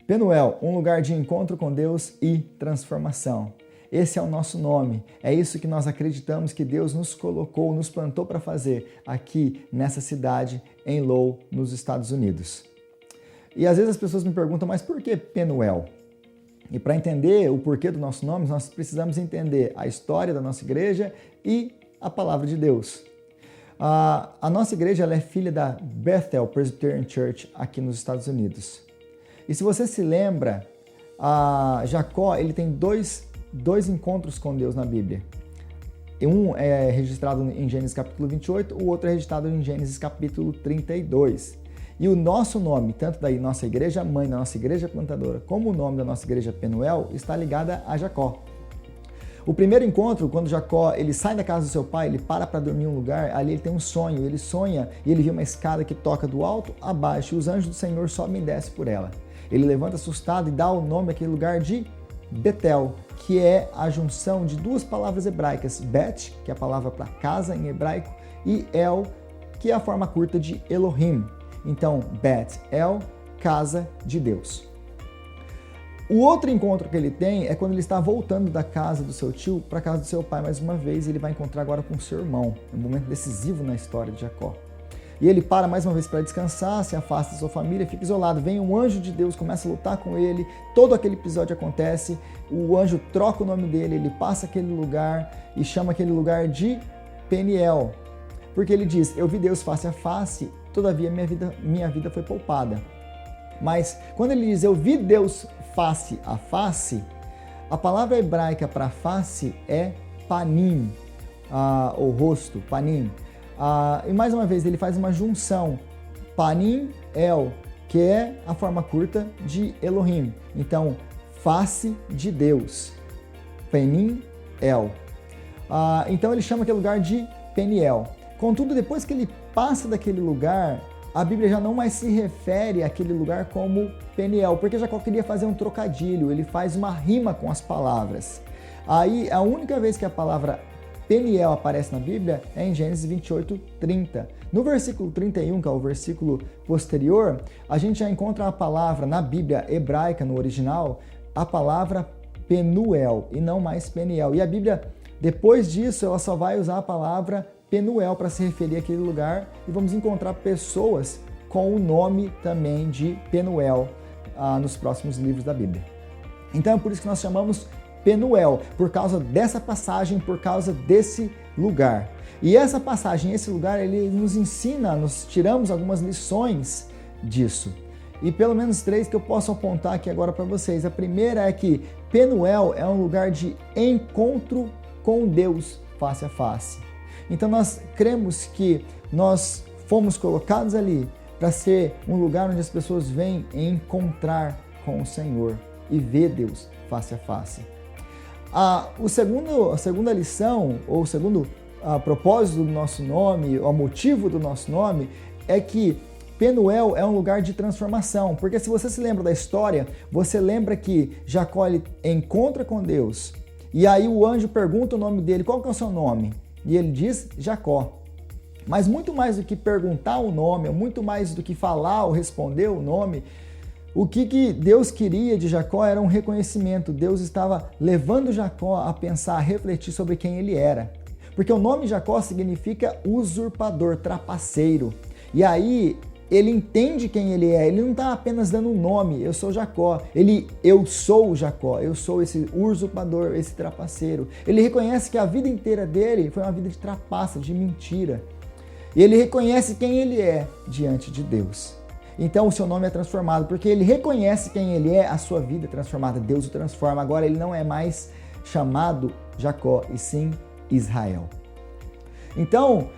Penuel, um lugar de encontro com Deus e transformação. Esse é o nosso nome, é isso que nós acreditamos que Deus nos colocou, nos plantou para fazer aqui nessa cidade, em Lowell, nos Estados Unidos. E às vezes as pessoas me perguntam, mas por que Penuel? E para entender o porquê do nosso nome, nós precisamos entender a história da nossa igreja e a palavra de Deus. A nossa igreja ela é filha da Bethel Presbyterian Church aqui nos Estados Unidos. E se você se lembra, Jacó ele tem dois encontros com Deus na Bíblia. Um é registrado em Gênesis capítulo 28, o outro é registrado em Gênesis capítulo 32. E o nosso nome, tanto da nossa igreja mãe, da nossa igreja plantadora, como o nome da nossa igreja Penuel, está ligada a Jacó. O primeiro encontro, quando Jacó ele sai da casa do seu pai, ele para dormir em um lugar, ali ele tem um sonho, ele sonha e ele vê uma escada que toca do alto a baixo e os anjos do Senhor sobem e descem por ela. Ele levanta assustado e dá o nome àquele lugar de Betel, que é a junção de duas palavras hebraicas, Bet, que é a palavra para casa em hebraico, e El, que é a forma curta de Elohim. Então, Bet-El, casa de Deus. O outro encontro que ele tem é quando ele está voltando da casa do seu tio para a casa do seu pai mais uma vez, e ele vai encontrar agora com o seu irmão, um momento decisivo na história de Jacó. E ele para mais uma vez para descansar, se afasta da sua família, fica isolado. Vem um anjo de Deus, começa a lutar com ele, todo aquele episódio acontece, o anjo troca o nome dele, ele passa aquele lugar e chama aquele lugar de Peniel, porque ele diz, eu vi Deus face a face, todavia minha vida foi poupada. Mas quando ele diz, eu vi Deus face a face, a palavra hebraica para face é panim, o rosto, panim. E mais uma vez ele faz uma junção, panim, el, que é a forma curta de Elohim. Então, face de Deus, penim, el. Então ele chama aquele lugar de Peniel. Contudo, depois que ele passa daquele lugar, a Bíblia já não mais se refere àquele lugar como Peniel, porque Jacó queria fazer um trocadilho, ele faz uma rima com as palavras. Aí, a única vez que a palavra Peniel aparece na Bíblia é em Gênesis 28, 30. No versículo 31, que é o versículo posterior, a gente já encontra a palavra na Bíblia hebraica, no original, a palavra Penuel e não mais Peniel. E a Bíblia, depois disso, ela só vai usar a palavra Penuel para se referir àquele lugar e vamos encontrar pessoas com o nome também de Penuel nos próximos livros da Bíblia. Então é por isso que nós chamamos Penuel, por causa dessa passagem, por causa desse lugar. E essa passagem, esse lugar, ele nos ensina, nós tiramos algumas lições disso. E pelo menos 3 que eu posso apontar aqui agora para vocês. A primeira é que Penuel é um lugar de encontro com Deus face a face. Então nós cremos que nós fomos colocados ali para ser um lugar onde as pessoas vêm encontrar com o Senhor e ver Deus face a face. A segunda lição, ou o segundo propósito do nosso nome, o motivo do nosso nome, é que Penuel é um lugar de transformação, porque se você se lembra da história, você lembra que Jacó ele encontra com Deus, e aí o anjo pergunta o nome dele, qual que é o seu nome? E ele diz Jacó. Mas muito mais do que perguntar o nome, muito mais do que falar ou responder o nome, o que Deus queria de Jacó era um reconhecimento. Deus estava levando Jacó a pensar, a refletir sobre quem ele era. Porque o nome Jacó significa usurpador, trapaceiro. E aí ele entende quem ele é. Ele não está apenas dando um nome, eu sou Jacó. Eu sou Jacó, eu sou esse usurpador, esse trapaceiro. Ele reconhece que a vida inteira dele foi uma vida de trapaça, de mentira. E ele reconhece quem ele é diante de Deus. Então o seu nome é transformado, porque ele reconhece quem ele é, a sua vida é transformada, Deus o transforma. Agora ele não é mais chamado Jacó, e sim Israel. Então,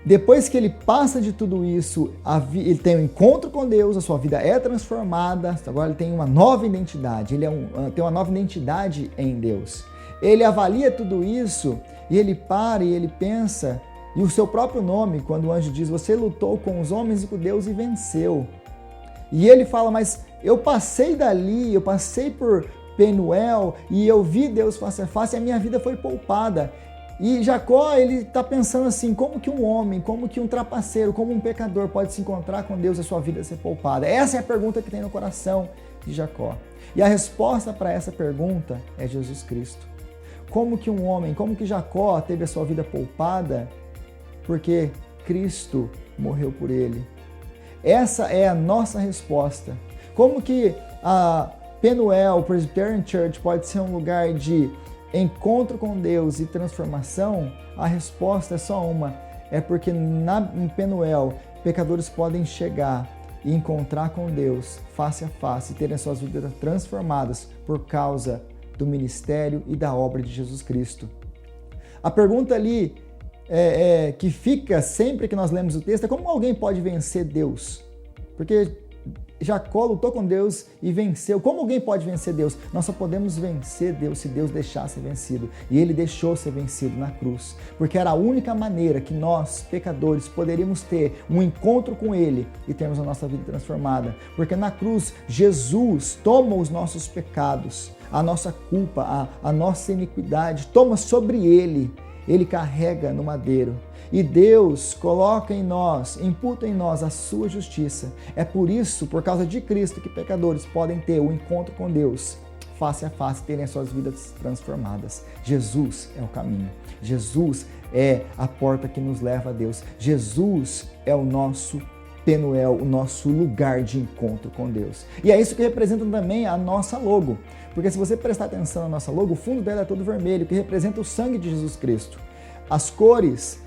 depois que ele passa de tudo isso, ele tem um encontro com Deus, a sua vida é transformada, agora ele tem uma nova identidade, tem uma nova identidade em Deus. Ele avalia tudo isso e ele para e ele pensa, e o seu próprio nome, quando o anjo diz, você lutou com os homens e com Deus e venceu. E ele fala, mas eu passei dali, eu passei por Penuel e eu vi Deus face a face e a minha vida foi poupada. E Jacó, ele está pensando assim, como que um homem, como que um trapaceiro, como um pecador pode se encontrar com Deus e a sua vida ser poupada? Essa é a pergunta que tem no coração de Jacó. E a resposta para essa pergunta é Jesus Cristo. Como que Jacó teve a sua vida poupada? Porque Cristo morreu por ele. Essa é a nossa resposta. Como que a Penuel Presbyterian Church pode ser um lugar de encontro com Deus e transformação? A resposta é só uma. É porque em Penuel, pecadores podem chegar e encontrar com Deus face a face e terem suas vidas transformadas por causa do ministério e da obra de Jesus Cristo. A pergunta ali que fica sempre que nós lemos o texto é como alguém pode vencer Deus? Porque Jacó lutou com Deus e venceu. Como alguém pode vencer Deus? Nós só podemos vencer Deus se Deus deixar ser vencido. E Ele deixou ser vencido na cruz. Porque era a única maneira que nós, pecadores, poderíamos ter um encontro com Ele e termos a nossa vida transformada. Porque na cruz, Jesus toma os nossos pecados, a nossa culpa, a nossa iniquidade, toma sobre Ele. Ele carrega no madeiro. E Deus coloca em nós, imputa em nós a sua justiça. É por isso, por causa de Cristo, que pecadores podem ter o encontro com Deus face a face, terem as suas vidas transformadas. Jesus é o caminho. Jesus é a porta que nos leva a Deus. Jesus é o nosso Penuel, o nosso lugar de encontro com Deus. E é isso que representa também a nossa logo. Porque se você prestar atenção na nossa logo, o fundo dela é todo vermelho, que representa o sangue de Jesus Cristo. As cores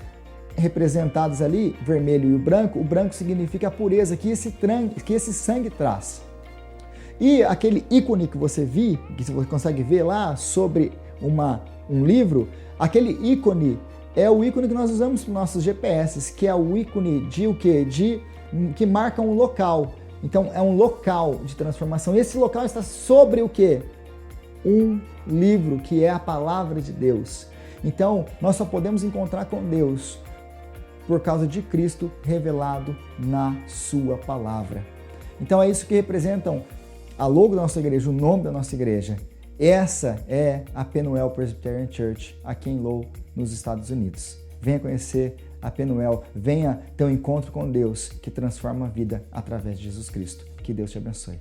representadas ali, vermelho e o branco significa a pureza que esse sangue traz. E aquele ícone que você consegue ver lá sobre um livro, aquele ícone é o ícone que nós usamos para os nossos GPS, que é o ícone de o quê? Que marca um local. Então é um local de transformação. E esse local está sobre o quê? Um livro, que é a palavra de Deus. Então nós só podemos encontrar com Deus por causa de Cristo revelado na sua palavra. Então é isso que representam a logo da nossa igreja, o nome da nossa igreja. Essa é a Penuel Presbyterian Church, aqui em Lowell, nos Estados Unidos. Venha conhecer a Penuel, venha ter um encontro com Deus que transforma a vida através de Jesus Cristo. Que Deus te abençoe.